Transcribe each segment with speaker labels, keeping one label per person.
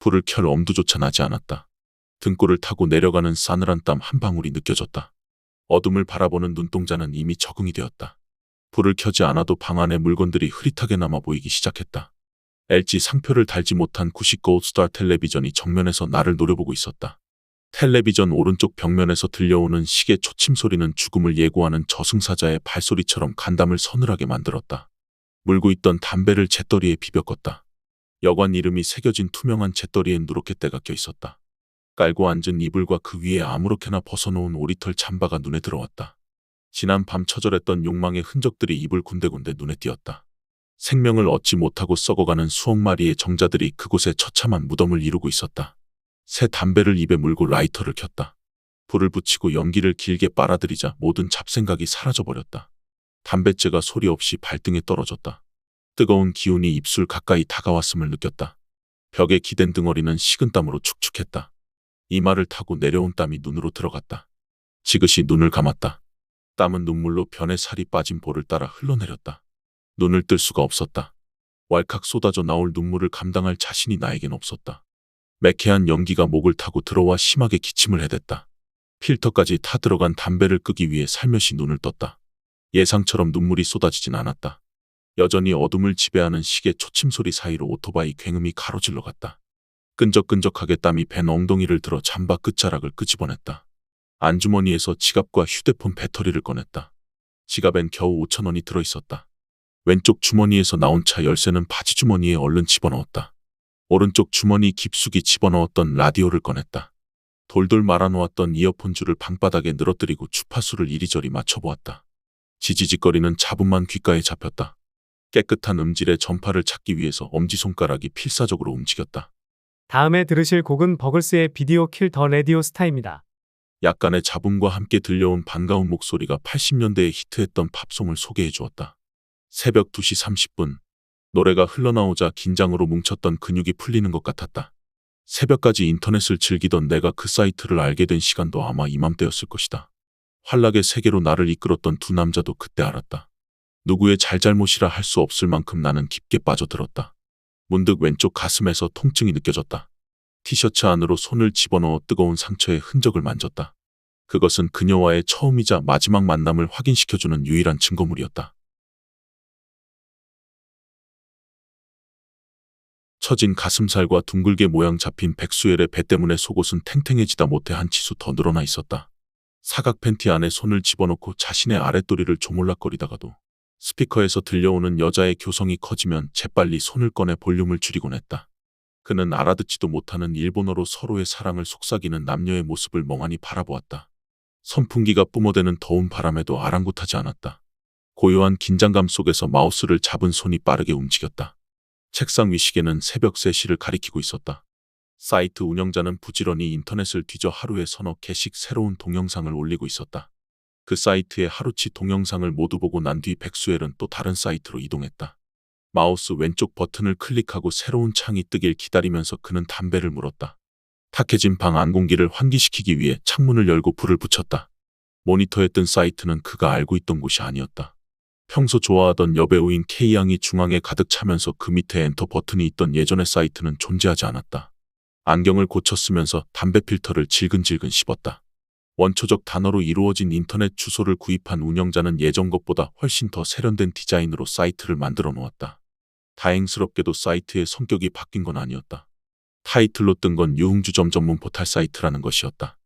Speaker 1: 불을 켤 엄두조차 나지 않았다. 등골을 타고 내려가는 싸늘한 땀 한 방울이 느껴졌다. 어둠을 바라보는 눈동자는 이미 적응이 되었다. 불을 켜지 않아도 방 안의 물건들이 흐릿하게 남아 보이기 시작했다. LG 상표를 달지 못한 99 스타 텔레비전이 정면에서 나를 노려보고 있었다. 텔레비전 오른쪽 벽면에서 들려오는 시계 초침 소리는 죽음을 예고하는 저승사자의 발소리처럼 간담을 서늘하게 만들었다. 물고 있던 담배를 재떨이에 비벼껐다. 여관 이름이 새겨진 투명한 재떨이엔 누렇게 때가 껴 있었다. 깔고 앉은 이불과 그 위에 아무렇게나 벗어놓은 오리털 잠바가 눈에 들어왔다. 지난 밤 처절했던 욕망의 흔적들이 이불 군데군데 눈에 띄었다. 생명을 얻지 못하고 썩어가는 수억 마리의 정자들이 그곳에 처참한 무덤을 이루고 있었다. 새 담배를 입에 물고 라이터를 켰다. 불을 붙이고 연기를 길게 빨아들이자 모든 잡생각이 사라져버렸다. 담뱃재가 소리 없이 발등에 떨어졌다. 뜨거운 기운이 입술 가까이 다가왔음을 느꼈다. 벽에 기댄 등어리는 식은땀으로 축축했다. 이마를 타고 내려온 땀이 눈으로 들어갔다. 지그시 눈을 감았다. 땀은 눈물로 변에 살이 빠진 볼을 따라 흘러내렸다. 눈을 뜰 수가 없었다. 왈칵 쏟아져 나올 눈물을 감당할 자신이 나에겐 없었다. 매캐한 연기가 목을 타고 들어와 심하게 기침을 해댔다. 필터까지 타 들어간 담배를 끄기 위해 살며시 눈을 떴다. 예상처럼 눈물이 쏟아지진 않았다. 여전히 어둠을 지배하는 시계 초침 소리 사이로 오토바이 굉음이 가로질러 갔다. 끈적끈적하게 땀이 밴 엉덩이를 들어 잠바 끝자락을 끄집어냈다. 안주머니에서 지갑과 휴대폰 배터리를 꺼냈다. 지갑엔 겨우 5,000원이 들어있었다. 왼쪽 주머니에서 나온 차 열쇠는 바지 주머니에 얼른 집어넣었다. 오른쪽 주머니 깊숙이 집어넣었던 라디오를 꺼냈다. 돌돌 말아놓았던 이어폰 줄을 방바닥에 늘어뜨리고 주파수를 이리저리 맞춰보았다. 지지직거리는 잡음만 귓가에 잡혔다. 깨끗한 음질의 전파를 찾기 위해서 엄지손가락이 필사적으로 움직였다.
Speaker 2: 다음에 들으실 곡은 버글스의 비디오 킬 더 라디오 스타입니다.
Speaker 1: 약간의 잡음과 함께 들려온 반가운 목소리가 80년대에 히트했던 팝송을 소개해 주었다. 새벽 2시 30분. 노래가 흘러나오자 긴장으로 뭉쳤던 근육이 풀리는 것 같았다. 새벽까지 인터넷을 즐기던 내가 그 사이트를 알게 된 시간도 아마 이맘때였을 것이다. 환락의 세계로 나를 이끌었던 두 남자도 그때 알았다. 누구의 잘잘못이라 할 수 없을 만큼 나는 깊게 빠져들었다. 문득 왼쪽 가슴에서 통증이 느껴졌다. 티셔츠 안으로 손을 집어넣어 뜨거운 상처의 흔적을 만졌다. 그것은 그녀와의 처음이자 마지막 만남을 확인시켜주는 유일한 증거물이었다. 처진 가슴살과 둥글게 모양 잡힌 백수엘의 배 때문에 속옷은 탱탱해지다 못해 한 치수 더 늘어나 있었다. 사각 팬티 안에 손을 집어넣고 자신의 아랫도리를 조물락거리다가도 스피커에서 들려오는 여자의 교성이 커지면 재빨리 손을 꺼내 볼륨을 줄이곤 했다. 그는 알아듣지도 못하는 일본어로 서로의 사랑을 속삭이는 남녀의 모습을 멍하니 바라보았다. 선풍기가 뿜어대는 더운 바람에도 아랑곳하지 않았다. 고요한 긴장감 속에서 마우스를 잡은 손이 빠르게 움직였다. 책상 위 시계는 새벽 3시를 가리키고 있었다. 사이트 운영자는 부지런히 인터넷을 뒤져 하루에 서너 개씩 새로운 동영상을 올리고 있었다. 그 사이트의 하루치 동영상을 모두 보고 난 뒤 백수엘은 또 다른 사이트로 이동했다. 마우스 왼쪽 버튼을 클릭하고 새로운 창이 뜨길 기다리면서 그는 담배를 물었다. 탁해진 방 안 공기를 환기시키기 위해 창문을 열고 불을 붙였다. 모니터에 뜬 사이트는 그가 알고 있던 곳이 아니었다. 평소 좋아하던 여배우인 K양이 중앙에 가득 차면서 그 밑에 엔터 버튼이 있던 예전의 사이트는 존재하지 않았다. 안경을 고쳐 쓰면서 담배 필터를 질근질근 씹었다. 원초적 단어로 이루어진 인터넷 주소를 구입한 운영자는 예전 것보다 훨씬 더 세련된 디자인으로 사이트를 만들어 놓았다. 다행스럽게도 사이트의 성격이 바뀐 건 아니었다. 타이틀로 뜬 건 유흥주점 전문 포털 사이트라는 것이었다.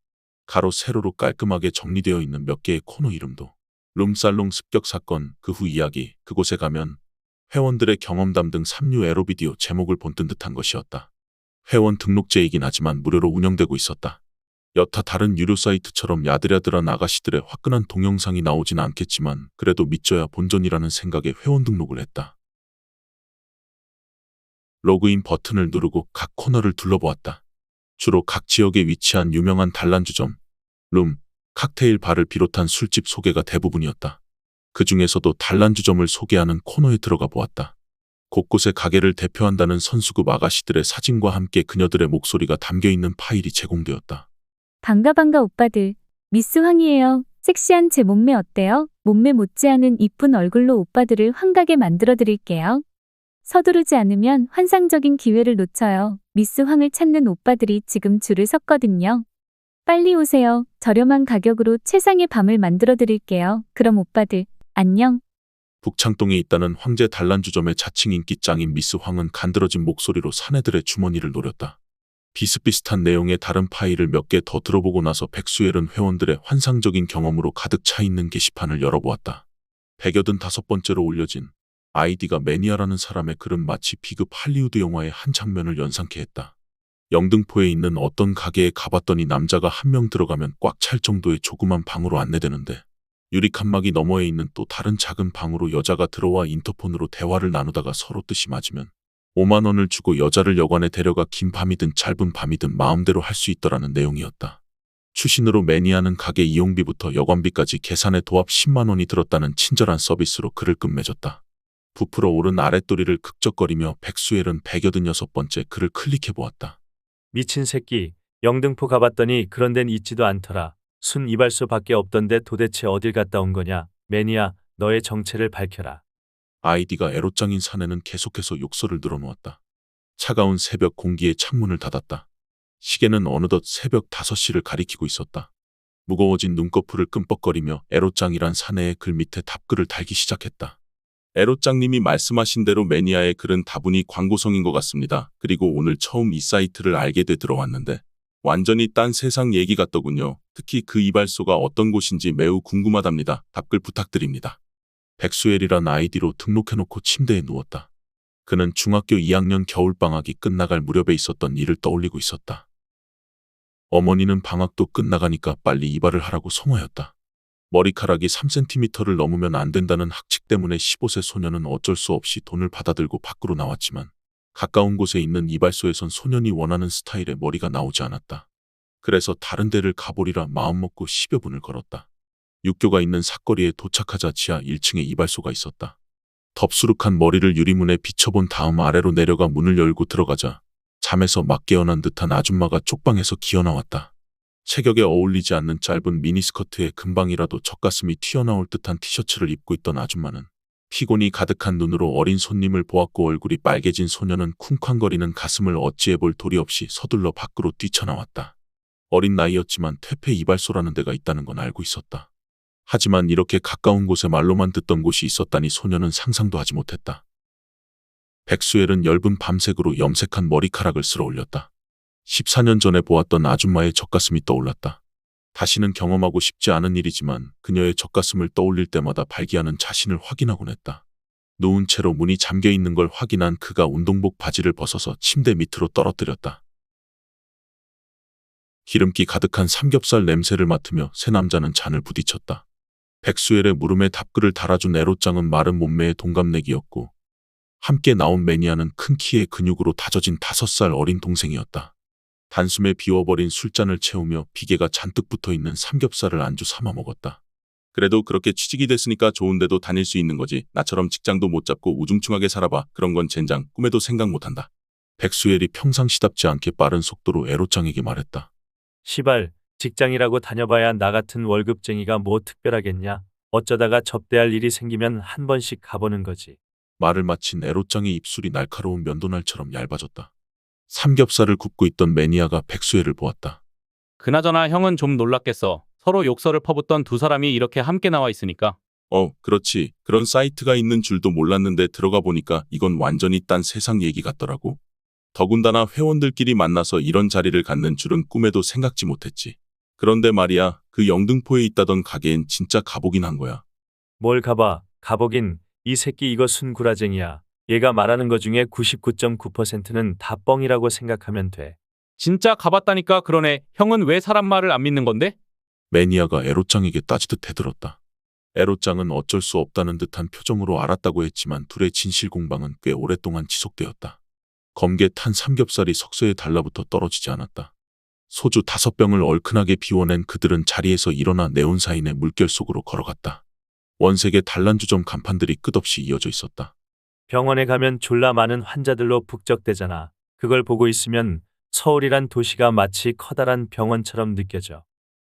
Speaker 1: 가로 세로로 깔끔하게 정리되어 있는 몇 개의 코너 이름도 룸살롱 습격 사건, 그 후 이야기, 그곳에 가면 회원들의 경험담 등 3류 에로비디오 제목을 본뜬 듯한 것이었다. 회원 등록제이긴 하지만 무료로 운영되고 있었다. 여타 다른 유료 사이트처럼 야들야들한 아가씨들의 화끈한 동영상이 나오진 않겠지만 그래도 믿져야 본전이라는 생각에 회원 등록을 했다. 로그인 버튼을 누르고 각 코너를 둘러보았다. 주로 각 지역에 위치한 유명한 단란주점, 룸, 칵테일 바를 비롯한 술집 소개가 대부분이었다. 그 중에서도 단란주점을 소개하는 코너에 들어가 보았다. 곳곳에 가게를 대표한다는 선수급 아가씨들의 사진과 함께 그녀들의 목소리가 담겨있는 파일이 제공되었다.
Speaker 3: 반가 오빠들. 미스 황이에요. 섹시한 제 몸매 어때요? 몸매 못지않은 이쁜 얼굴로 오빠들을 환하게 만들어 드릴게요. 서두르지 않으면 환상적인 기회를 놓쳐요. 미스 황을 찾는 오빠들이 지금 줄을 섰거든요. 빨리 오세요. 저렴한 가격으로 최상의 밤을 만들어 드릴게요. 그럼 오빠들, 안녕.
Speaker 1: 북창동에 있다는 황제 단란주점의 자칭 인기짱인 미스 황은 간드러진 목소리로 사내들의 주머니를 노렸다. 비슷비슷한 내용의 다른 파일을 몇 개 더 들어보고 나서 백수엘은 회원들의 환상적인 경험으로 가득 차 있는 게시판을 열어보았다. 185번째로 올려진 아이디가 매니아라는 사람의 글은 마치 비급 할리우드 영화의 한 장면을 연상케 했다. 영등포에 있는 어떤 가게에 가봤더니 남자가 한 명 들어가면 꽉 찰 정도의 조그만 방으로 안내되는데 유리 칸막이 너머에 있는 또 다른 작은 방으로 여자가 들어와 인터폰으로 대화를 나누다가 서로 뜻이 맞으면 5만 원을 주고 여자를 여관에 데려가 긴 밤이든 짧은 밤이든 마음대로 할 수 있더라는 내용이었다. 추신으로 매니아는 가게 이용비부터 여관비까지 계산에 도합 10만 원이 들었다는 친절한 서비스로 글을 끝맺었다. 부풀어 오른 아랫도리를 극적거리며 백수엘은 186번째 글을 클릭해보았다.
Speaker 4: 미친 새끼, 영등포 가봤더니 그런 데는 있지도 않더라. 순 이발소밖에 없던데 도대체 어딜 갔다 온 거냐. 매니아, 너의 정체를 밝혀라.
Speaker 1: 아이디가 에로짱인 사내는 계속해서 욕설을 늘어놓았다. 차가운 새벽 공기에 창문을 닫았다. 시계는 어느덧 새벽 5시를 가리키고 있었다. 무거워진 눈꺼풀을 끔뻑거리며 에로짱이란 사내의 글 밑에 답글을 달기 시작했다. 에로짱님이 말씀하신 대로 매니아의 글은 다분히 광고성인 것 같습니다. 그리고 오늘 처음 이 사이트를 알게 돼 들어왔는데 완전히 딴 세상 얘기 같더군요. 특히 그 이발소가 어떤 곳인지 매우 궁금하답니다. 답글 부탁드립니다. 백수엘이란 아이디로 등록해놓고 침대에 누웠다. 그는 중학교 2학년 겨울방학이 끝나갈 무렵에 있었던 일을 떠올리고 있었다. 어머니는 방학도 끝나가니까 빨리 이발을 하라고 송하였다. 머리카락이 3cm를 넘으면 안 된다는 학칙 때문에 15세 소녀는 어쩔 수 없이 돈을 받아들고 밖으로 나왔지만 가까운 곳에 있는 이발소에선 소년이 원하는 스타일의 머리가 나오지 않았다. 그래서 다른 데를 가보리라 마음먹고 10여 분을 걸었다. 육교가 있는 사거리에 도착하자 지하 1층에 이발소가 있었다. 덥수룩한 머리를 유리문에 비춰본 다음 아래로 내려가 문을 열고 들어가자 잠에서 막 깨어난 듯한 아줌마가 쪽방에서 기어나왔다. 체격에 어울리지 않는 짧은 미니스커트에 금방이라도 젖가슴이 튀어나올 듯한 티셔츠를 입고 있던 아줌마는 피곤이 가득한 눈으로 어린 손님을 보았고 얼굴이 빨개진 소녀는 쿵쾅거리는 가슴을 어찌해볼 도리 없이 서둘러 밖으로 뛰쳐나왔다. 어린 나이였지만 퇴폐 이발소라는 데가 있다는 건 알고 있었다. 하지만 이렇게 가까운 곳에 말로만 듣던 곳이 있었다니 소녀는 상상도 하지 못했다. 백수엘은 엷은 밤색으로 염색한 머리카락을 쓸어 올렸다. 14년 전에 보았던 아줌마의 젖가슴이 떠올랐다. 다시는 경험하고 싶지 않은 일이지만 그녀의 젖가슴을 떠올릴 때마다 발기하는 자신을 확인하곤 했다. 누운 채로 문이 잠겨 있는 걸 확인한 그가 운동복 바지를 벗어서 침대 밑으로 떨어뜨렸다. 기름기 가득한 삼겹살 냄새를 맡으며 새 남자는 잔을 부딪혔다. 백수엘의 물음에 답글을 달아준 에로짱은 마른 몸매의 동갑내기였고 함께 나온 매니아는 큰 키에 근육으로 다져진 5살 어린 동생이었다. 단숨에 비워버린 술잔을 채우며 비계가 잔뜩 붙어있는 삼겹살을 안주 삼아 먹었다. 그래도 그렇게 취직이 됐으니까 좋은 데도 다닐 수 있는 거지. 나처럼 직장도 못 잡고 우중충하게 살아봐. 그런 건 젠장 꿈에도 생각 못한다. 백수엘이 평상시답지 않게 빠른 속도로 에로짱에게 말했다.
Speaker 4: 시발, 직장이라고 다녀봐야 나 같은 월급쟁이가 뭐 특별하겠냐. 어쩌다가 접대할 일이 생기면 한 번씩 가보는 거지.
Speaker 1: 말을 마친 에로짱의 입술이 날카로운 면도날처럼 얇아졌다. 삼겹살을 굽고 있던 매니아가 백수엘을 보았다.
Speaker 5: 그나저나 형은 좀 놀랐겠어. 서로 욕설을 퍼붓던 두 사람이 이렇게 함께 나와 있으니까.
Speaker 1: 그렇지. 그런 사이트가 있는 줄도 몰랐는데 들어가 보니까 이건 완전히 딴 세상 얘기 같더라고. 더군다나 회원들끼리 만나서 이런 자리를 갖는 줄은 꿈에도 생각지 못했지. 그런데 말이야, 그 영등포에 있다던 가게엔 진짜 가보긴 한 거야.
Speaker 4: 뭘 가봐. 가보긴. 이 새끼 이거 순구라쟁이야. 얘가 말하는 것 중에 99.9%는 다 뻥이라고 생각하면 돼.
Speaker 5: 진짜 가봤다니까 그러네. 형은 왜 사람 말을 안 믿는 건데?
Speaker 1: 매니아가 에로짱에게 따지듯 대들었다. 에로짱은 어쩔 수 없다는 듯한 표정으로 알았다고 했지만 둘의 진실 공방은 꽤 오랫동안 지속되었다. 검게 탄 삼겹살이 석쇠에 달라붙어 떨어지지 않았다. 소주 5병을 얼큰하게 비워낸 그들은 자리에서 일어나 네온사인의 물결 속으로 걸어갔다. 원색의 단란주점 간판들이 끝없이 이어져 있었다.
Speaker 4: 병원에 가면 졸라 많은 환자들로 북적대잖아. 그걸 보고 있으면 서울이란 도시가 마치 커다란 병원처럼 느껴져.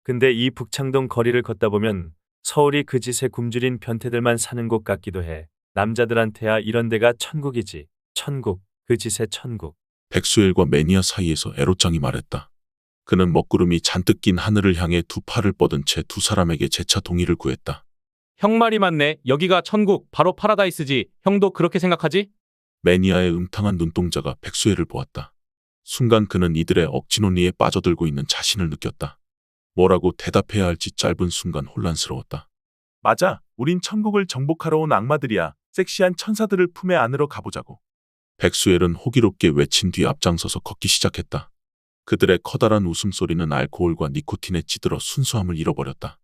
Speaker 4: 근데 이 북창동 거리를 걷다 보면 서울이 그 짓에 굶주린 변태들만 사는 곳 같기도 해. 남자들한테야 이런 데가 천국이지. 천국, 그 짓의 천국.
Speaker 1: 백수엘과 매니아 사이에서 에로짱이 말했다. 그는 먹구름이 잔뜩 낀 하늘을 향해 두 팔을 뻗은 채 두 사람에게 재차 동의를 구했다.
Speaker 5: 형 말이 맞네. 여기가 천국, 바로 파라다이스지. 형도 그렇게 생각하지?
Speaker 1: 매니아의 음탕한 눈동자가 백수엘을 보았다. 순간 그는 이들의 억지 논리에 빠져들고 있는 자신을 느꼈다. 뭐라고 대답해야 할지 짧은 순간 혼란스러웠다. 맞아. 우린 천국을 정복하러 온 악마들이야. 섹시한 천사들을 품에 안으러 가보자고. 백수엘은 호기롭게 외친 뒤 앞장서서 걷기 시작했다. 그들의 커다란 웃음소리는 알코올과 니코틴에 찌들어 순수함을 잃어버렸다.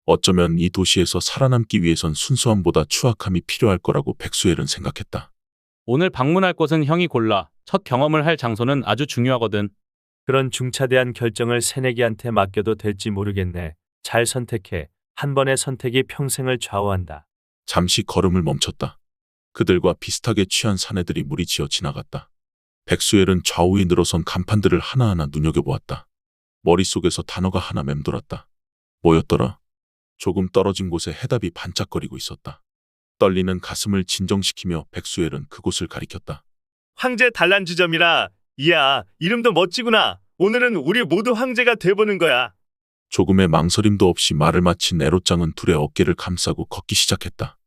Speaker 1: 어쩌면 이 도시에서 살아남기 위해선 순수함보다 추악함이 필요할 거라고 백수엘은 생각했다.
Speaker 5: 오늘 방문할 곳은 형이 골라. 첫 경험을 할 장소는 아주 중요하거든.
Speaker 4: 그런 중차대한 결정을 새내기한테 맡겨도 될지 모르겠네. 잘 선택해. 한 번의 선택이 평생을 좌우한다.
Speaker 1: 잠시 걸음을 멈췄다. 그들과 비슷하게 취한 사내들이 무리지어 지나갔다. 백수엘은 좌우에 늘어선 간판들을 하나하나 눈여겨보았다. 머릿속에서 단어가 하나 맴돌았다. 뭐였더라? 조금 떨어진 곳에 해답이 반짝거리고 있었다. 떨리는 가슴을 진정시키며 백수엘은 그곳을 가리켰다.
Speaker 4: 황제 단란주점이라. 이야, 이름도 멋지구나. 오늘은 우리 모두 황제가 돼보는 거야.
Speaker 1: 조금의 망설임도 없이 말을 마친 에로짱은 둘의 어깨를 감싸고 걷기 시작했다.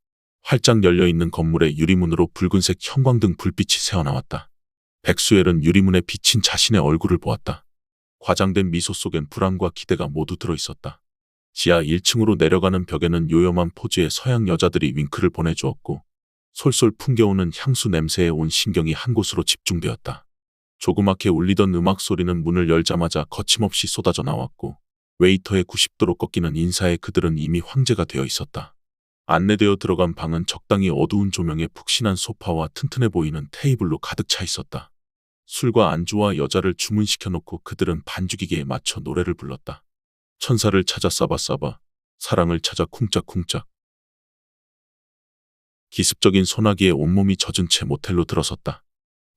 Speaker 1: 활짝 열려있는 건물의 유리문으로 붉은색 형광등 불빛이 새어나왔다. 백수엘은 유리문에 비친 자신의 얼굴을 보았다. 과장된 미소 속엔 불안과 기대가 모두 들어있었다. 지하 1층으로 내려가는 벽에는 요염한 포즈의 서양 여자들이 윙크를 보내주었고 솔솔 풍겨오는 향수 냄새에 온 신경이 한 곳으로 집중되었다. 조그맣게 울리던 음악 소리는 문을 열자마자 거침없이 쏟아져 나왔고 웨이터의 90도로 꺾이는 인사에 그들은 이미 황제가 되어 있었다. 안내되어 들어간 방은 적당히 어두운 조명에 푹신한 소파와 튼튼해 보이는 테이블로 가득 차 있었다. 술과 안주와 여자를 주문시켜놓고 그들은 반주기계에 맞춰 노래를 불렀다. 천사를 찾아 싸바싸바, 사랑을 찾아 쿵짝쿵짝. 기습적인 소나기에 온몸이 젖은 채 모텔로 들어섰다.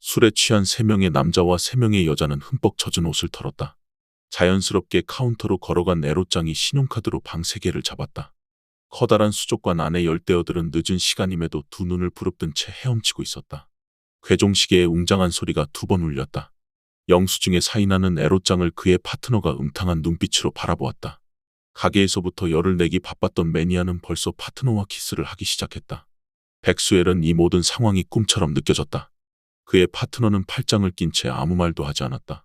Speaker 1: 술에 취한 3명의 남자와 3명의 여자는 흠뻑 젖은 옷을 털었다. 자연스럽게 카운터로 걸어간 에로짱이 신용카드로 방 3개를 잡았다. 커다란 수족관 안의 열대어들은 늦은 시간임에도 두 눈을 부릅뜬 채 헤엄치고 있었다. 괴종시계의 웅장한 소리가 2번 울렸다. 영수증에 사인하는 에로짱을 그의 파트너가 음탕한 눈빛으로 바라보았다. 가게에서부터 열을 내기 바빴던 매니아는 벌써 파트너와 키스를 하기 시작했다. 백수엘은 이 모든 상황이 꿈처럼 느껴졌다. 그의 파트너는 팔짱을 낀 채 아무 말도 하지 않았다.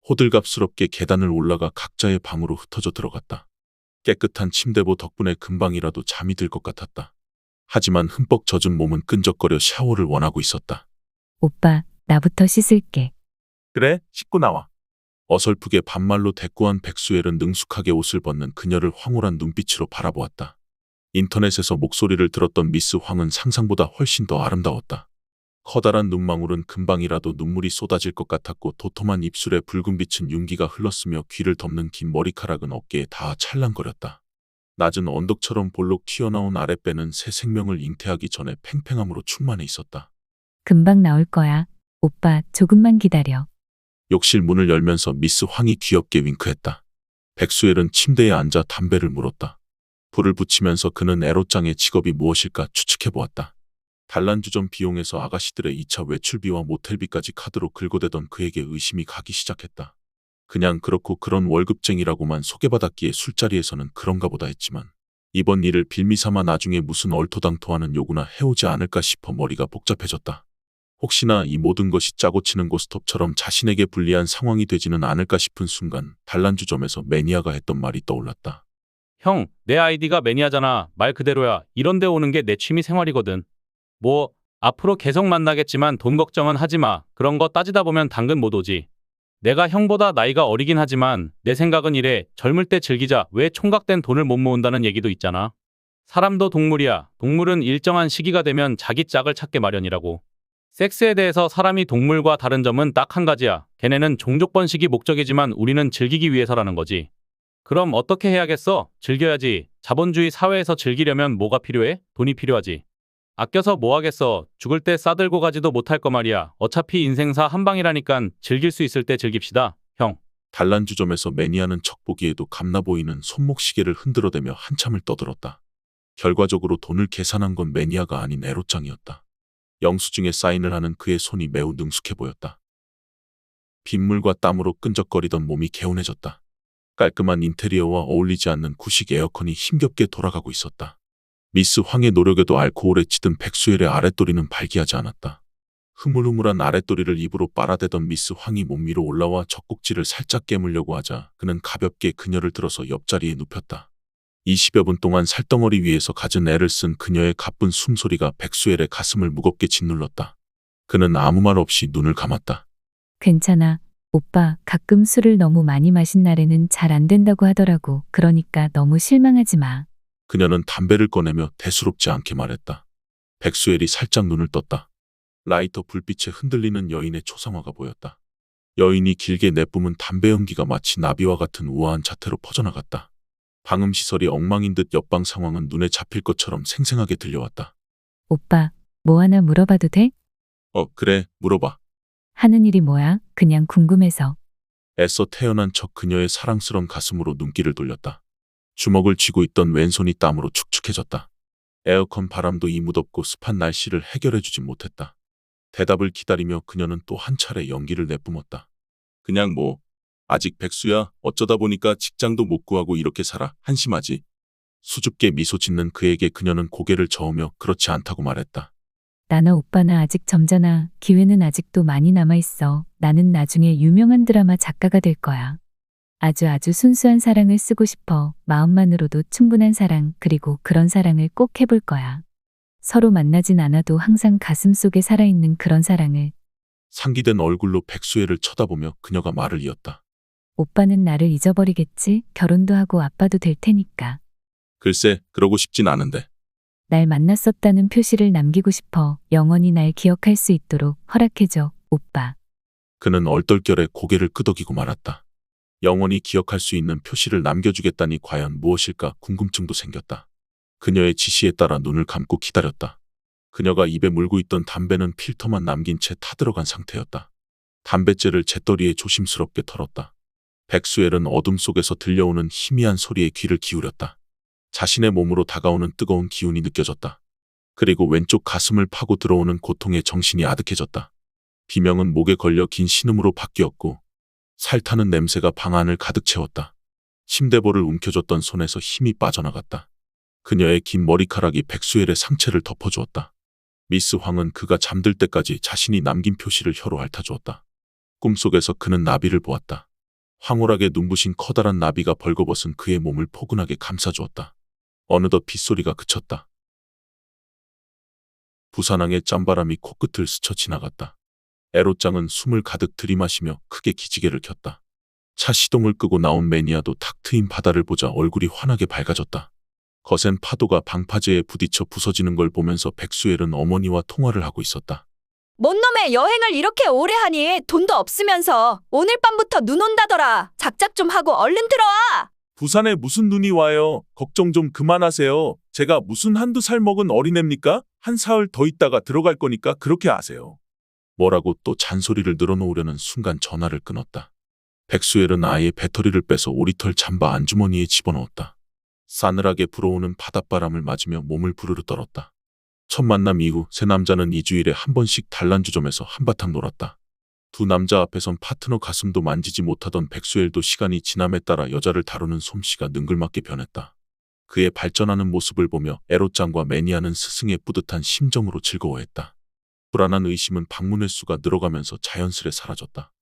Speaker 1: 호들갑스럽게 계단을 올라가 각자의 방으로 흩어져 들어갔다. 깨끗한 침대보 덕분에 금방이라도 잠이 들 것 같았다. 하지만 흠뻑 젖은 몸은 끈적거려 샤워를 원하고 있었다.
Speaker 3: 오빠, 나부터 씻을게.
Speaker 1: 그래, 씻고 나와. 어설프게 반말로 대꾸한 백수엘은 능숙하게 옷을 벗는 그녀를 황홀한 눈빛으로 바라보았다. 인터넷에서 목소리를 들었던 미스 황은 상상보다 훨씬 더 아름다웠다. 커다란 눈망울은 금방이라도 눈물이 쏟아질 것 같았고 도톰한 입술에 붉은 빛은 윤기가 흘렀으며 귀를 덮는 긴 머리카락은 어깨에 닿아 찰랑거렸다. 낮은 언덕처럼 볼록 튀어나온 아랫배는 새 생명을 잉태하기 전에 팽팽함으로 충만해 있었다.
Speaker 3: 금방 나올 거야. 오빠, 조금만 기다려.
Speaker 1: 욕실 문을 열면서 미스 황이 귀엽게 윙크했다. 백수엘은 침대에 앉아 담배를 물었다. 불을 붙이면서 그는 에로짱의 직업이 무엇일까 추측해보았다. 단란주점 비용에서 아가씨들의 2차 외출비와 모텔비까지 카드로 긁어대던 그에게 의심이 가기 시작했다. 그냥 그렇고 그런 월급쟁이라고만 소개받았기에 술자리에서는 그런가 보다 했지만 이번 일을 빌미삼아 나중에 무슨 얼토당토하는 요구나 해오지 않을까 싶어 머리가 복잡해졌다. 혹시나 이 모든 것이 짜고 치는 고스톱처럼 자신에게 불리한 상황이 되지는 않을까 싶은 순간 단란주점에서 매니아가 했던 말이 떠올랐다.
Speaker 5: 형, 내 아이디가 매니아잖아. 말 그대로야. 이런 데 오는 게 내 취미 생활이거든. 뭐 앞으로 계속 만나겠지만 돈 걱정은 하지 마. 그런 거 따지다 보면 당근 못 오지. 내가 형보다 나이가 어리긴 하지만 내 생각은 이래. 젊을 때 즐기자. 왜 총각된 돈을 못 모은다는 얘기도 있잖아. 사람도 동물이야. 동물은 일정한 시기가 되면 자기 짝을 찾게 마련이라고. 섹스에 대해서 사람이 동물과 다른 점은 딱 한 가지야. 걔네는 종족 번식이 목적이지만 우리는 즐기기 위해서라는 거지. 그럼 어떻게 해야겠어? 즐겨야지. 자본주의 사회에서 즐기려면 뭐가 필요해? 돈이 필요하지. 아껴서 뭐 하겠어. 죽을 때 싸들고 가지도 못할 거 말이야. 어차피 인생사 한 방이라니깐 즐길 수 있을 때 즐깁시다, 형.
Speaker 1: 단란주점에서 매니아는 척 보기에도 감나 보이는 손목시계를 흔들어대며 한참을 떠들었다. 결과적으로 돈을 계산한 건 매니아가 아닌 에로짱이었다. 영수증에 사인을 하는 그의 손이 매우 능숙해 보였다. 빗물과 땀으로 끈적거리던 몸이 개운해졌다. 깔끔한 인테리어와 어울리지 않는 구식 에어컨이 힘겹게 돌아가고 있었다. 미스 황의 노력에도 알코올에 찌든 백수엘의 아랫도리는 발기하지 않았다. 흐물흐물한 아랫도리를 입으로 빨아대던 미스 황이 몸 위로 올라와 젖꼭지를 살짝 깨물려고 하자 그는 가볍게 그녀를 들어서 옆자리에 눕혔다. 20여 분 동안 살덩어리 위에서 갖은 애를 쓴 그녀의 가쁜 숨소리가 백수엘의 가슴을 무겁게 짓눌렀다. 그는 아무 말 없이 눈을 감았다.
Speaker 3: 괜찮아. 오빠, 가끔 술을 너무 많이 마신 날에는 잘 안 된다고 하더라고. 그러니까 너무 실망하지 마.
Speaker 1: 그녀는 담배를 꺼내며 대수롭지 않게 말했다. 백수엘이 살짝 눈을 떴다. 라이터 불빛에 흔들리는 여인의 초상화가 보였다. 여인이 길게 내뿜은 담배 연기가 마치 나비와 같은 우아한 자태로 퍼져나갔다. 방음시설이 엉망인 듯 옆방 상황은 눈에 잡힐 것처럼 생생하게 들려왔다.
Speaker 3: 오빠, 뭐 하나 물어봐도 돼?
Speaker 1: 그래, 물어봐.
Speaker 3: 하는 일이 뭐야? 그냥 궁금해서.
Speaker 1: 애써 태어난 척 그녀의 사랑스런 가슴으로 눈길을 돌렸다. 주먹을 쥐고 있던 왼손이 땀으로 축축해졌다. 에어컨 바람도 이 무덥고 습한 날씨를 해결해주진 못했다. 대답을 기다리며 그녀는 또 한 차례 연기를 내뿜었다. 그냥 아직 백수야. 어쩌다 보니까 직장도 못 구하고 이렇게 살아. 한심하지. 수줍게 미소 짓는 그에게 그녀는 고개를 저으며 그렇지 않다고 말했다.
Speaker 3: 나나 오빠나 아직 젊잖아. 기회는 아직도 많이 남아있어. 나는 나중에 유명한 드라마 작가가 될 거야. 아주 순수한 사랑을 쓰고 싶어. 마음만으로도 충분한 사랑, 그리고 그런 사랑을 꼭 해볼 거야. 서로 만나진 않아도 항상 가슴속에 살아있는 그런 사랑을.
Speaker 1: 상기된 얼굴로 백수애를 쳐다보며 그녀가 말을 이었다.
Speaker 3: 오빠는 나를 잊어버리겠지? 결혼도 하고 아빠도 될 테니까.
Speaker 1: 글쎄, 그러고 싶진 않은데.
Speaker 3: 날 만났었다는 표시를 남기고 싶어. 영원히 날 기억할 수 있도록 허락해줘, 오빠.
Speaker 1: 그는 얼떨결에 고개를 끄덕이고 말았다. 영원히 기억할 수 있는 표시를 남겨주겠다니 과연 무엇일까 궁금증도 생겼다. 그녀의 지시에 따라 눈을 감고 기다렸다. 그녀가 입에 물고 있던 담배는 필터만 남긴 채 타들어간 상태였다. 담뱃재를 재떨이에 조심스럽게 털었다. 백수엘은 어둠 속에서 들려오는 희미한 소리에 귀를 기울였다. 자신의 몸으로 다가오는 뜨거운 기운이 느껴졌다. 그리고 왼쪽 가슴을 파고 들어오는 고통에 정신이 아득해졌다. 비명은 목에 걸려 긴 신음으로 바뀌었고 살타는 냄새가 방 안을 가득 채웠다. 침대볼을 움켜줬던 손에서 힘이 빠져나갔다. 그녀의 긴 머리카락이 백수엘의 상체를 덮어주었다. 미스 황은 그가 잠들 때까지 자신이 남긴 표시를 혀로 핥아주었다. 꿈속에서 그는 나비를 보았다. 황홀하게 눈부신 커다란 나비가 벌거벗은 그의 몸을 포근하게 감싸주었다. 어느덧 빗소리가 그쳤다. 부산항의 짬바람이 코끝을 스쳐 지나갔다. 에로짱은 숨을 가득 들이마시며 크게 기지개를 켰다. 차 시동을 끄고 나온 매니아도 탁 트인 바다를 보자 얼굴이 환하게 밝아졌다. 거센 파도가 방파제에 부딪혀 부서지는 걸 보면서 백수엘은 어머니와 통화를 하고 있었다.
Speaker 6: 뭔 놈의 여행을 이렇게 오래 하니? 돈도 없으면서. 오늘 밤부터 눈 온다더라. 작작 좀 하고 얼른 들어와.
Speaker 1: 부산에 무슨 눈이 와요? 걱정 좀 그만하세요. 제가 무슨 한두 살 먹은 어린애입니까? 한 사흘 더 있다가 들어갈 거니까 그렇게 아세요. 뭐라고 또 잔소리를 늘어놓으려는 순간 전화를 끊었다. 백수엘은 아예 배터리를 빼서 오리털 잠바 안주머니에 집어넣었다. 싸늘하게 불어오는 바닷바람을 맞으며 몸을 부르르 떨었다. 첫 만남 이후 세 남자는 2주일에 한 번씩 단란주점에서 한바탕 놀았다. 두 남자 앞에선 파트너 가슴도 만지지 못하던 백수엘도 시간이 지남에 따라 여자를 다루는 솜씨가 능글맞게 변했다. 그의 발전하는 모습을 보며 에로짱과 매니아는 스승의 뿌듯한 심정으로 즐거워했다. 불안한 의심은 방문 횟수가 늘어가면서 자연스레 사라졌다.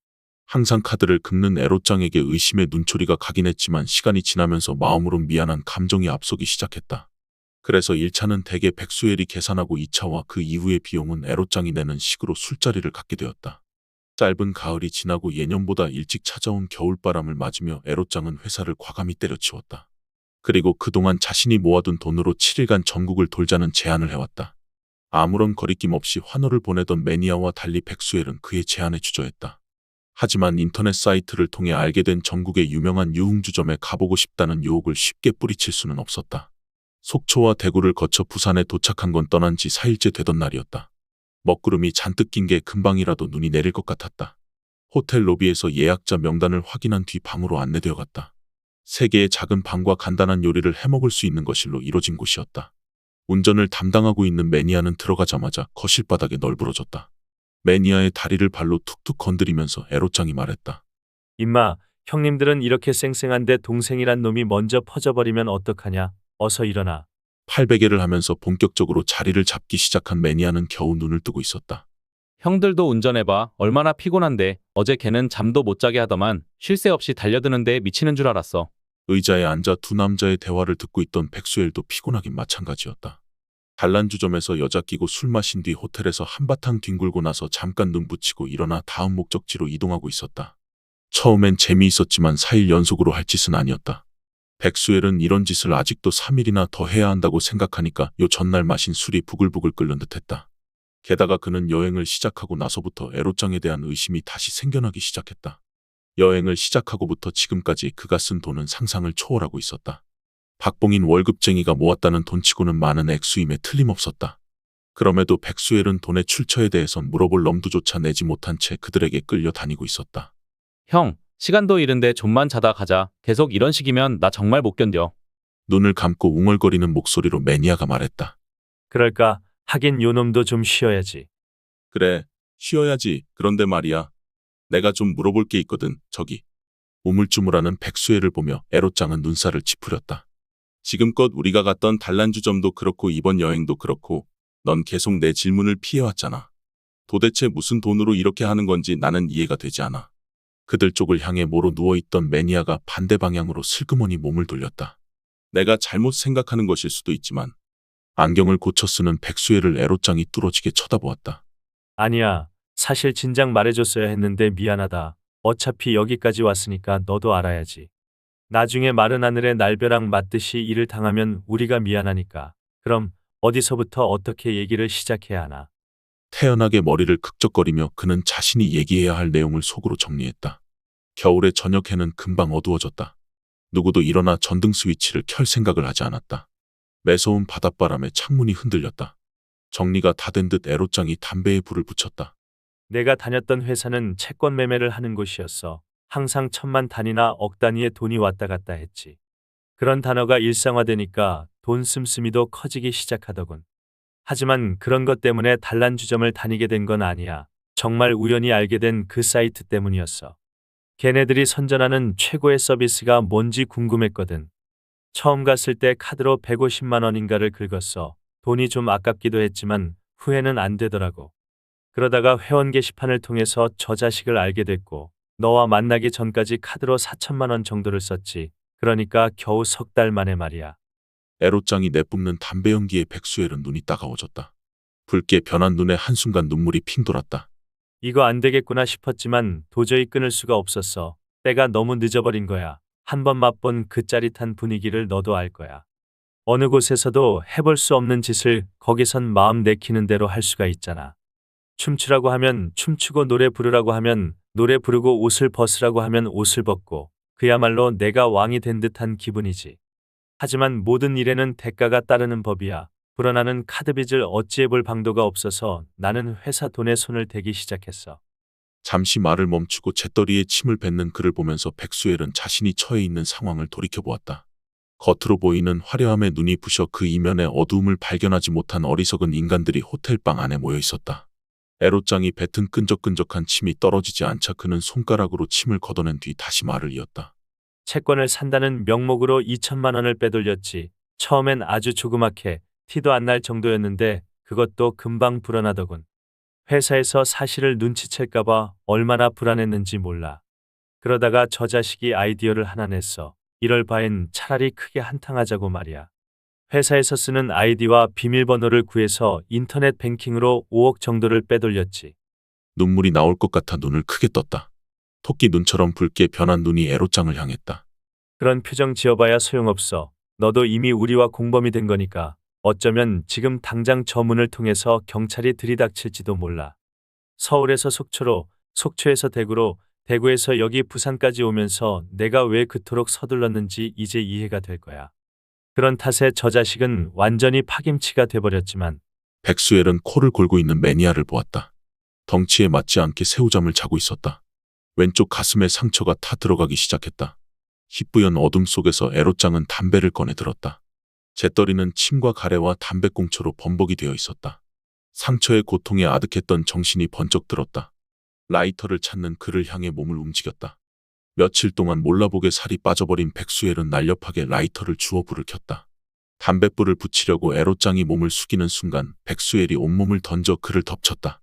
Speaker 1: 항상 카드를 긁는 에로짱에게 의심의 눈초리가 가긴 했지만 시간이 지나면서 마음으론 미안한 감정이 앞서기 시작했다. 그래서 1차는 대개 백수엘이 계산하고 2차와 그 이후의 비용은 에로짱이 내는 식으로 술자리를 갖게 되었다. 짧은 가을이 지나고 예년보다 일찍 찾아온 겨울바람을 맞으며 에로짱은 회사를 과감히 때려치웠다. 그리고 그동안 자신이 모아둔 돈으로 7일간 전국을 돌자는 제안을 해왔다. 아무런 거리낌 없이 환호를 보내던 매니아와 달리 백수엘은 그의 제안에 주저했다. 하지만 인터넷 사이트를 통해 알게 된 전국의 유명한 유흥주점에 가보고 싶다는 유혹을 쉽게 뿌리칠 수는 없었다. 속초와 대구를 거쳐 부산에 도착한 건 떠난 지 4일째 되던 날이었다. 먹구름이 잔뜩 낀 게 금방이라도 눈이 내릴 것 같았다. 호텔 로비에서 예약자 명단을 확인한 뒤 방으로 안내되어 갔다. 3개의 작은 방과 간단한 요리를 해먹을 수 있는 거실로 이뤄진 곳이었다. 운전을 담당하고 있는 매니아는 들어가자마자 거실 바닥에 널브러졌다. 매니아의 다리를 발로 툭툭 건드리면서 에로짱이 말했다.
Speaker 4: 임마, 형님들은 이렇게 쌩쌩한데 동생이란 놈이 먼저 퍼져버리면 어떡하냐? 어서 일어나.
Speaker 1: 팔베개를 하면서 본격적으로 자리를 잡기 시작한 매니아는 겨우 눈을 뜨고 있었다.
Speaker 5: 형들도 운전해봐. 얼마나 피곤한데. 어제 걔는 잠도 못 자게 하더만 쉴 새 없이 달려드는데 미치는 줄 알았어.
Speaker 1: 의자에 앉아 두 남자의 대화를 듣고 있던 백수엘도 피곤하긴 마찬가지였다. 단란주점에서 여자 끼고 술 마신 뒤 호텔에서 한바탕 뒹굴고 나서 잠깐 눈 붙이고 일어나 다음 목적지로 이동하고 있었다. 처음엔 재미있었지만 4일 연속으로 할 짓은 아니었다. 백수엘은 이런 짓을 아직도 3일이나 더 해야 한다고 생각하니까 요 전날 마신 술이 부글부글 끓는 듯했다. 게다가 그는 여행을 시작하고 나서부터 에로짱에 대한 의심이 다시 생겨나기 시작했다. 여행을 시작하고부터 지금까지 그가 쓴 돈은 상상을 초월하고 있었다. 박봉인 월급쟁이가 모았다는 돈치고는 많은 액수임에 틀림없었다. 그럼에도 백수엘은 돈의 출처에 대해선 물어볼 엄두조차 내지 못한 채 그들에게 끌려다니고 있었다.
Speaker 5: 형, 시간도 이른데 좀만 자다 가자. 계속 이런 식이면 나 정말 못 견뎌.
Speaker 1: 눈을 감고 웅얼거리는 목소리로 매니아가 말했다.
Speaker 4: 그럴까? 하긴 요놈도 좀 쉬어야지.
Speaker 1: 그래, 쉬어야지. 그런데 말이야. 내가 좀 물어볼 게 있거든, 저기. 우물쭈물하는 백수애를 보며 에로짱은 눈살을 찌푸렸다. 지금껏 우리가 갔던 단란주점도 그렇고 이번 여행도 그렇고 넌 계속 내 질문을 피해왔잖아. 도대체 무슨 돈으로 이렇게 하는 건지 나는 이해가 되지 않아. 그들 쪽을 향해 모로 누워있던 매니아가 반대 방향으로 슬그머니 몸을 돌렸다. 내가 잘못 생각하는 것일 수도 있지만 안경을 고쳐 쓰는 백수애를 에로짱이 뚫어지게 쳐다보았다.
Speaker 4: 아니야. 사실 진작 말해줬어야 했는데 미안하다. 어차피 여기까지 왔으니까 너도 알아야지. 나중에 마른 하늘에 날벼락 맞듯이 일을 당하면 우리가 미안하니까. 그럼 어디서부터 어떻게 얘기를 시작해야 하나?
Speaker 1: 태연하게 머리를 극적거리며 그는 자신이 얘기해야 할 내용을 속으로 정리했다. 겨울의 저녁에는 금방 어두워졌다. 누구도 일어나 전등 스위치를 켤 생각을 하지 않았다. 매서운 바닷바람에 창문이 흔들렸다. 정리가 다 된 듯 에로짱이 담배에 불을 붙였다.
Speaker 4: 내가 다녔던 회사는 채권 매매를 하는 곳이었어. 항상 1000만 단위나 억 단위의 돈이 왔다 갔다 했지. 그런 단어가 일상화되니까 돈 씀씀이도 커지기 시작하더군. 하지만 그런 것 때문에 단란주점을 다니게 된 건 아니야. 정말 우연히 알게 된 그 사이트 때문이었어. 걔네들이 선전하는 최고의 서비스가 뭔지 궁금했거든. 처음 갔을 때 카드로 150만 원인가를 긁었어. 돈이 좀 아깝기도 했지만 후회는 안 되더라고. 그러다가 회원 게시판을 통해서 저 자식을 알게 됐고 너와 만나기 전까지 카드로 4천만 원 정도를 썼지. 그러니까 겨우 석 달 만에 말이야.
Speaker 1: 에로짱이 내뿜는 담배 연기에 백수엘은 눈이 따가워졌다. 붉게 변한 눈에 한순간 눈물이 핑 돌았다.
Speaker 4: 이거 안 되겠구나 싶었지만 도저히 끊을 수가 없었어. 때가 너무 늦어버린 거야. 한번 맛본 그 짜릿한 분위기를 너도 알 거야. 어느 곳에서도 해볼 수 없는 짓을 거기선 마음 내키는 대로 할 수가 있잖아. 춤추라고 하면 춤추고 노래 부르라고 하면 노래 부르고 옷을 벗으라고 하면 옷을 벗고 그야말로 내가 왕이 된 듯한 기분이지. 하지만 모든 일에는 대가가 따르는 법이야. 불어나는 카드빚을 어찌해볼 방도가 없어서 나는 회사 돈에 손을 대기 시작했어.
Speaker 1: 잠시 말을 멈추고 재떨이에 침을 뱉는 그를 보면서 백수엘은 자신이 처해 있는 상황을 돌이켜보았다. 겉으로 보이는 화려함에 눈이 부셔 그 이면의 어두움을 발견하지 못한 어리석은 인간들이 호텔방 안에 모여 있었다. 에로짱이 뱉은 끈적끈적한 침이 떨어지지 않자 그는 손가락으로 침을 걷어낸 뒤 다시 말을 이었다.
Speaker 4: 채권을 산다는 명목으로 2천만 원을 빼돌렸지. 처음엔 아주 조그맣게 티도 안 날 정도였는데 그것도 금방 불어나더군. 회사에서 사실을 눈치챌까봐 얼마나 불안했는지 몰라. 그러다가 저 자식이 아이디어를 하나 냈어. 이럴 바엔 차라리 크게 한탕하자고 말이야. 회사에서 쓰는 아이디와 비밀번호를 구해서 인터넷 뱅킹으로 5억 정도를 빼돌렸지.
Speaker 1: 눈물이 나올 것 같아 눈을 크게 떴다. 토끼 눈처럼 붉게 변한 눈이 에로짱을 향했다.
Speaker 4: 그런 표정 지어봐야 소용없어. 너도 이미 우리와 공범이 된 거니까. 어쩌면 지금 당장 저 문을 통해서 경찰이 들이닥칠지도 몰라. 서울에서 속초로, 속초에서 대구로, 대구에서 여기 부산까지 오면서 내가 왜 그토록 서둘렀는지 이제 이해가 될 거야. 그런 탓에 저 자식은 완전히 파김치가 돼버렸지만
Speaker 1: 백수엘은 코를 골고 있는 매니아를 보았다. 덩치에 맞지 않게 새우잠을 자고 있었다. 왼쪽 가슴에 상처가 타 들어가기 시작했다. 희뿌연 어둠 속에서 에로짱은 담배를 꺼내 들었다. 재떨이는 침과 가래와 담배꽁초로 범벅이 되어 있었다. 상처의 고통에 아득했던 정신이 번쩍 들었다. 라이터를 찾는 그를 향해 몸을 움직였다. 며칠 동안 몰라보게 살이 빠져버린 백수엘은 날렵하게 라이터를 주워 불을 켰다. 담뱃불을 붙이려고 애로짱이 몸을 숙이는 순간 백수엘이 온몸을 던져 그를 덮쳤다.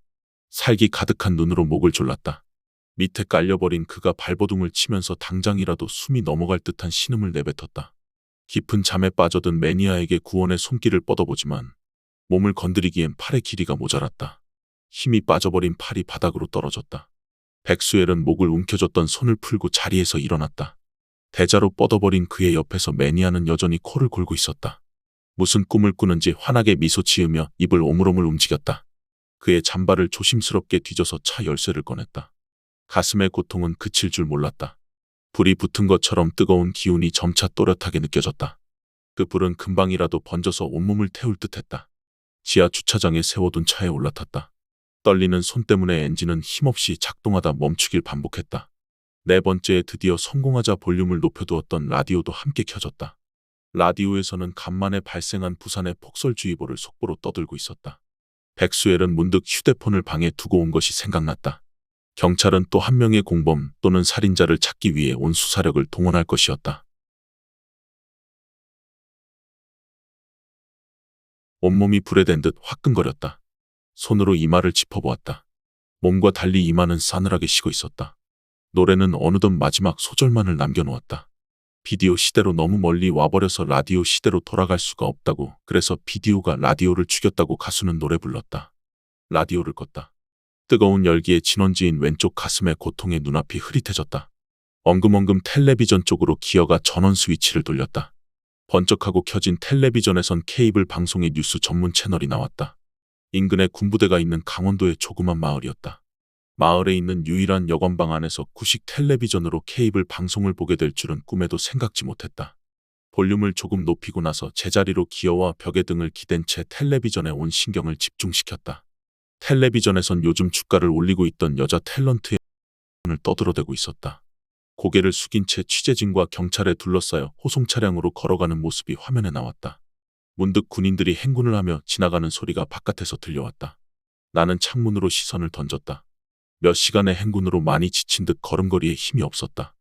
Speaker 1: 살기 가득한 눈으로 목을 졸랐다. 밑에 깔려버린 그가 발버둥을 치면서 당장이라도 숨이 넘어갈 듯한 신음을 내뱉었다. 깊은 잠에 빠져든 매니아에게 구원의 손길을 뻗어보지만 몸을 건드리기엔 팔의 길이가 모자랐다. 힘이 빠져버린 팔이 바닥으로 떨어졌다. 백수엘은 목을 움켜쥐었던 손을 풀고 자리에서 일어났다. 대자로 뻗어버린 그의 옆에서 매니아는 여전히 코를 골고 있었다. 무슨 꿈을 꾸는지 환하게 미소 지으며 입을 오물오물 움직였다. 그의 잠바를 조심스럽게 뒤져서 차 열쇠를 꺼냈다. 가슴의 고통은 그칠 줄 몰랐다. 불이 붙은 것처럼 뜨거운 기운이 점차 또렷하게 느껴졌다. 그 불은 금방이라도 번져서 온몸을 태울 듯했다. 지하 주차장에 세워둔 차에 올라탔다. 떨리는 손 때문에 엔진은 힘없이 작동하다 멈추길 반복했다. 네 번째에 드디어 성공하자 볼륨을 높여두었던 라디오도 함께 켜졌다. 라디오에서는 간만에 발생한 부산의 폭설주의보를 속보로 떠들고 있었다. 백수엘은 문득 휴대폰을 방에 두고 온 것이 생각났다. 경찰은 또 한 명의 공범 또는 살인자를 찾기 위해 온 수사력을 동원할 것이었다. 온몸이 불에 댄 듯 화끈거렸다. 손으로 이마를 짚어보았다. 몸과 달리 이마는 싸늘하게 식어 있었다. 노래는 어느덧 마지막 소절만을 남겨놓았다. 비디오 시대로 너무 멀리 와버려서 라디오 시대로 돌아갈 수가 없다고, 그래서 비디오가 라디오를 죽였다고 가수는 노래 불렀다. 라디오를 껐다. 뜨거운 열기에 진원지인 왼쪽 가슴의 고통에 눈앞이 흐릿해졌다. 엉금엉금 텔레비전 쪽으로 기어가 전원 스위치를 돌렸다. 번쩍하고 켜진 텔레비전에선 케이블 방송의 뉴스 전문 채널이 나왔다. 인근에 군부대가 있는 강원도의 조그만 마을이었다. 마을에 있는 유일한 여관방 안에서 구식 텔레비전으로 케이블 방송을 보게 될 줄은 꿈에도 생각지 못했다. 볼륨을 조금 높이고 나서 제자리로 기어와 벽에 등을 기댄 채 텔레비전에 온 신경을 집중시켰다. 텔레비전에선 요즘 주가를 올리고 있던 여자 탤런트의 을 떠들어대고 있었다. 고개를 숙인 채 취재진과 경찰에 둘러싸여 호송 차량으로 걸어가는 모습이 화면에 나왔다. 문득 군인들이 행군을 하며 지나가는 소리가 바깥에서 들려왔다. 나는 창문으로 시선을 던졌다. 몇 시간의 행군으로 많이 지친 듯 걸음걸이에 힘이 없었다.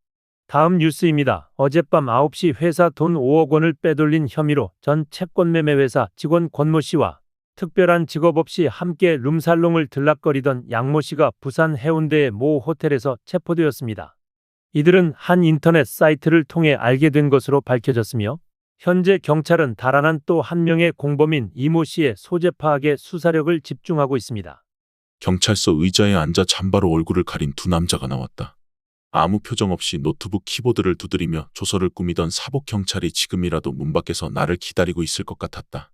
Speaker 7: 다음 뉴스입니다. 어젯밤 9시 회사 돈 5억 원을 빼돌린 혐의로 전 채권매매 회사 직원 권모 씨와 특별한 직업 없이 함께 룸살롱을 들락거리던 양모 씨가 부산 해운대의 모 호텔에서 체포되었습니다. 이들은 한 인터넷 사이트를 통해 알게 된 것으로 밝혀졌으며 현재 경찰은 달아난 또 한 명의 공범인 이모 씨의 소재 파악에 수사력을 집중하고 있습니다.
Speaker 1: 경찰서 의자에 앉아 잠바로 얼굴을 가린 두 남자가 나왔다. 아무 표정 없이 노트북 키보드를 두드리며 조서를 꾸미던 사복 경찰이 지금이라도 문 밖에서 나를 기다리고 있을 것 같았다.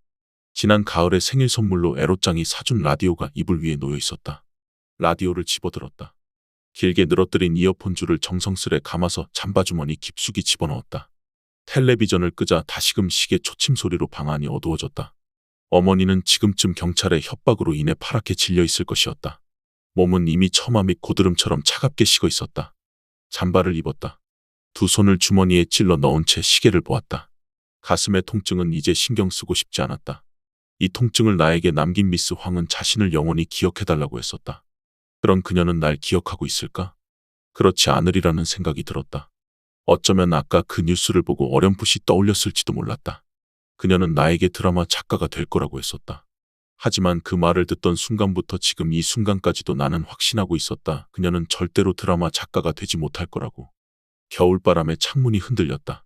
Speaker 1: 지난 가을에 생일 선물로 애로짱이 사준 라디오가 이불 위에 놓여 있었다. 라디오를 집어들었다. 길게 늘어뜨린 이어폰 줄을 정성스레 감아서 잠바 주머니 깊숙이 집어넣었다. 텔레비전을 끄자 다시금 시계 초침 소리로 방 안이 어두워졌다. 어머니는 지금쯤 경찰의 협박으로 인해 파랗게 질려 있을 것이었다. 몸은 이미 처마 및 고드름처럼 차갑게 식어 있었다. 잠바를 입었다. 두 손을 주머니에 찔러 넣은 채 시계를 보았다. 가슴의 통증은 이제 신경 쓰고 싶지 않았다. 이 통증을 나에게 남긴 미스 황은 자신을 영원히 기억해달라고 했었다. 그런 그녀는 날 기억하고 있을까? 그렇지 않으리라는 생각이 들었다. 어쩌면 아까 그 뉴스를 보고 어렴풋이 떠올렸을지도 몰랐다. 그녀는 나에게 드라마 작가가 될 거라고 했었다. 하지만 그 말을 듣던 순간부터 지금 이 순간까지도 나는 확신하고 있었다. 그녀는 절대로 드라마 작가가 되지 못할 거라고. 겨울바람에 창문이 흔들렸다.